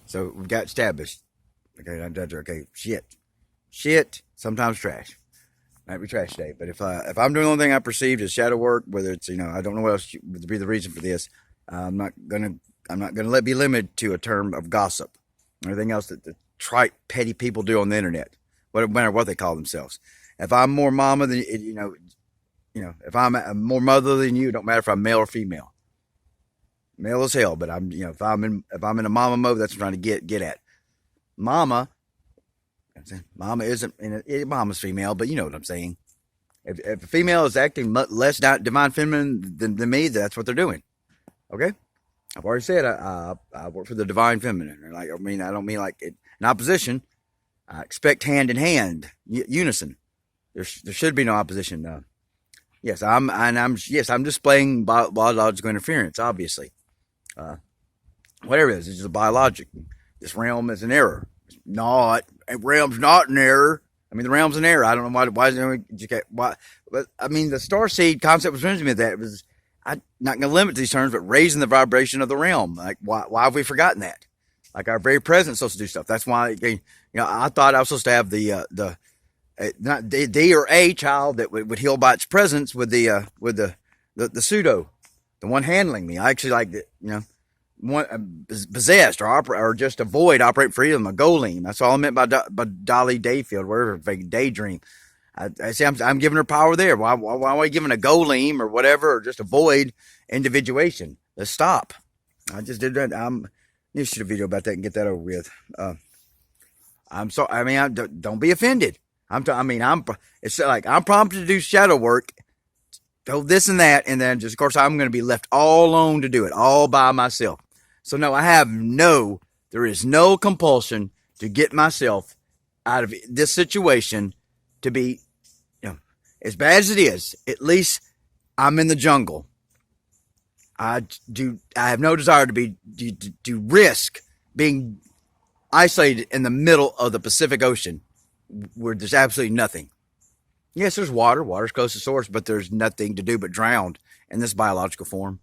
So we've got established. Okay, shit, sometimes trash. Might be trash day, but if I'm doing the only thing I perceived as shadow work, whether it's I don't know what else would be the reason for this, I'm not gonna be limited to a term of gossip. Everything else that the trite, petty people do on the internet, no matter what they call themselves. If I'm more mama than if I'm more mother than you, it don't matter if I'm male or female. Male as hell, but if I'm in a mama mode, that's what I'm trying to get at. Mama isn't mama's female, but you know what I'm saying. If a female is acting less divine feminine than me, that's what they're doing. Okay, I've already said I work for the divine feminine. I don't mean like in opposition. I expect hand in hand, unison. There should be no opposition. Yes, I'm displaying biological interference. Obviously, whatever it is, it's just a biologic. This realm is an error. Realm's not an error. I mean, the realm's an error. I don't know why. But I mean, the starseed concept was mentioned to me that it was. I'm not going to limit these terms, but raising the vibration of the realm. Like, why have we forgotten that? Like, our very presence is supposed to do stuff. That's why, I thought I was supposed to have not the or a child that would heal by its presence with the pseudo, the one handling me. I actually like one possessed or just avoid operate freedom, a golem. That's all I meant by Dolly Dayfield, wherever fake daydream. I say I'm giving her power there. Why am I giving a golem or whatever, or just avoid individuation? Let's stop. I just did that. You should have a video about that and get that over with. I'm sorry. I mean, don't be offended. It's like I'm prompted to do shadow work, do this and that, and then just of course I'm going to be left all alone to do it all by myself. So no, there is no compulsion to get myself out of this situation to be, as bad as it is. At least I'm in the jungle. I have no desire to risk being isolated in the middle of the Pacific Ocean where there's absolutely nothing. Yes, there's water. Water's close to source, but there's nothing to do but drown in this biological form.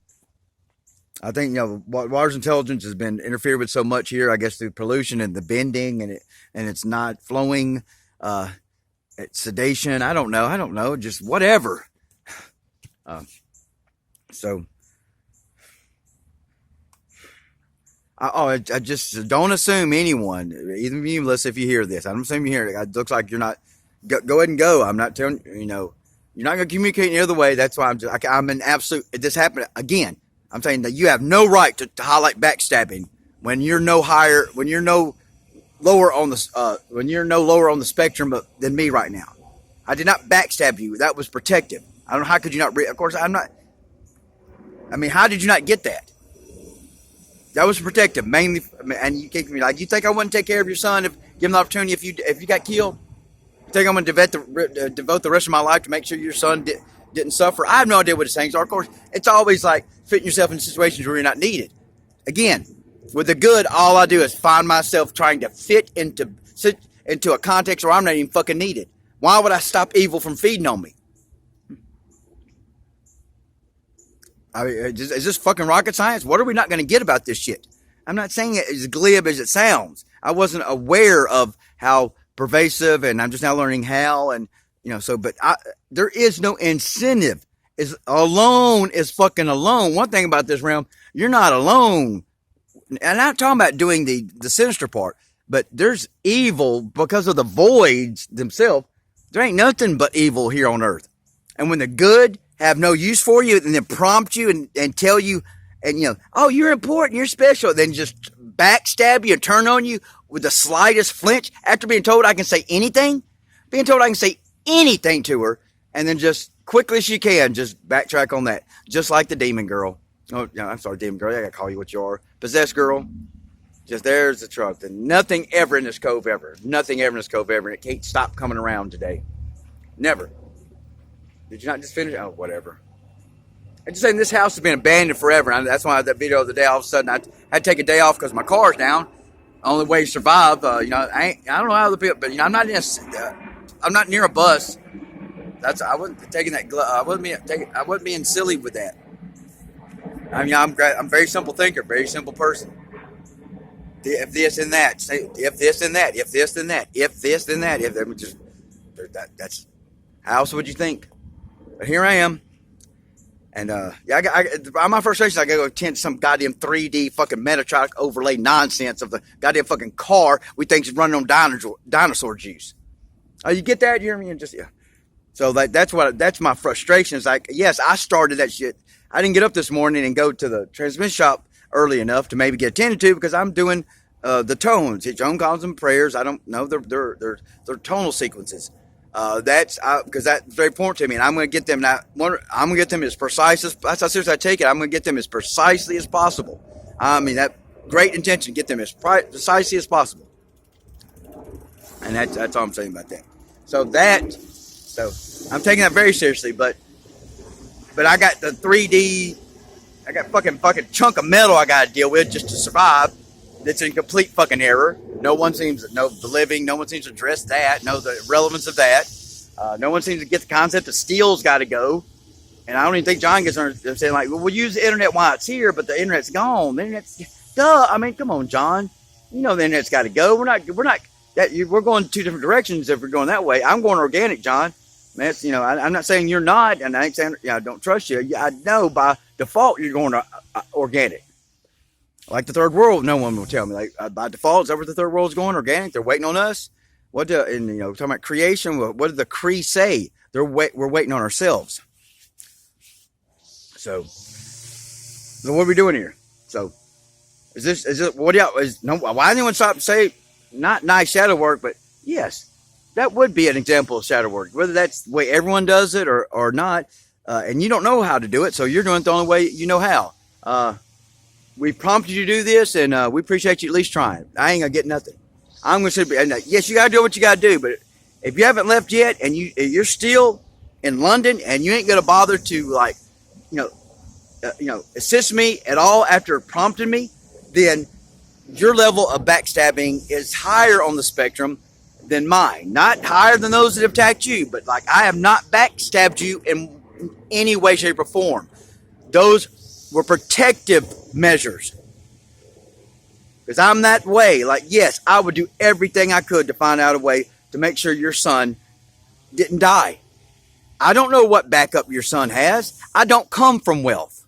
I think, water's intelligence has been interfered with so much here, I guess, through pollution and the bending and it's not flowing, it's sedation. I don't know, just whatever. I just don't assume anyone, even you, Melissa, if you hear this. I don't assume you hear it. It looks like you're not. Go ahead and go. I'm not telling you. You're not going to communicate any other way. That's why I'm an absolute. If this happened again, I'm saying that you have no right to highlight backstabbing when you're no higher, when you're no lower on the spectrum than me right now. I did not backstab you. That was protective. I don't know, how could you not? Of course, I'm not. I mean, how did you not get that? That was protective, mainly, and you can't be like, you think I wouldn't take care of your son give him the opportunity if you got killed? You think I'm going to devote the rest of my life to make sure your son didn't suffer? I have no idea what it's saying. So of course, it's always like fitting yourself in situations where you're not needed. Again, with the good, all I do is find myself trying to fit into a context where I'm not even fucking needed. Why would I stop evil from feeding on me? I mean, is this fucking rocket science? What are we not going to get about this shit? I'm not saying it as glib as it sounds. I wasn't aware of how pervasive, and I'm just now learning how, and there is no incentive. Alone is fucking alone. One thing about this realm, you're not alone. And I'm not talking about doing the sinister part, but there's evil because of the voids themselves. There ain't nothing but evil here on earth. And when the good have no use for you and then prompt you and tell you, and oh, you're important, you're special, then just backstab you and turn on you with the slightest flinch after being told I can say anything to her, and then just quickly as you can, just backtrack on that. Just like the demon girl. Oh, no, I'm sorry, demon girl. I gotta call you what you are. Possessed girl. Just there's the truth. And nothing ever in this cove ever. Nothing ever in this cove ever. And it can't stop coming around today. Never. Did you not just finish? Oh, whatever. I'm just saying this house has been abandoned forever. And that's why I had that video of the day. All of a sudden, I had to take a day off because my car's down. Only way to survive. I don't know how other people, but I'm not I'm not near a bus. I wasn't taking that. I wasn't being silly with that. I mean, I'm a very simple thinker, very simple person. if this and that, say if this and that, if this and that, if this and that, if that, just that's how else would you think? But here I am. And my frustration, I gotta go attend some goddamn 3D fucking Metatronic overlay nonsense of the goddamn fucking car we think is running on dinosaur juice. Oh, you get that? You hear me? And just yeah. So that's my frustration. Is like, yes, I started that shit. I didn't get up this morning and go to the transmission shop early enough to maybe get attended to because I'm doing the tones. Joan calls them prayers. I don't know. They're tonal sequences. That's because that's very important to me, and I'm going to get them now. I'm going to get them as precise as that's how seriously I take it. I'm going to get them as precisely as possible. I mean, that great intention, get them as precisely as possible, and that's all I'm saying about that. So I'm taking that very seriously, but I got the 3D. I got fucking chunk of metal I got to deal with just to survive. That's in complete fucking error. No one seems to know the living. No one seems to address that. Know the relevance of that. No one seems to get the concept that steel's got to go. And I don't even think John gets on. They're saying like, well, we'll use the internet while it's here, but the internet's gone. The internet's duh. I mean, come on, John. You know the internet's got to go. We're going two different directions if we're going that way. I'm going organic, John. Man, I'm not saying you're not, and I ain't saying I don't trust you. I know by default you're going to organic. Like the third world, no one will tell me. Like by default, is that where the third world's going? Organic? They're waiting on us. Talking about creation. What did the Cree say? We're waiting on ourselves. So what are we doing here? So is this what y'all is? No, why anyone stop and say not nice shadow work? But yes, that would be an example of shadow work. Whether that's the way everyone does it or not, and you don't know how to do it, so you're doing it the only way you know how. We prompted you to do this, and we appreciate you at least trying. I ain't gonna get nothing. I'm gonna say, yes, you gotta do what you gotta do, but if you haven't left yet, and you're still in London, and you ain't gonna bother to assist me at all after prompting me, then your level of backstabbing is higher on the spectrum than mine. Not higher than those that have attacked you, but like I have not backstabbed you in any way, shape, or form. Those were protective measures. Because I'm that way. Like, yes, I would do everything I could to find out a way to make sure your son didn't die. I don't know what backup your son has. I don't come from wealth.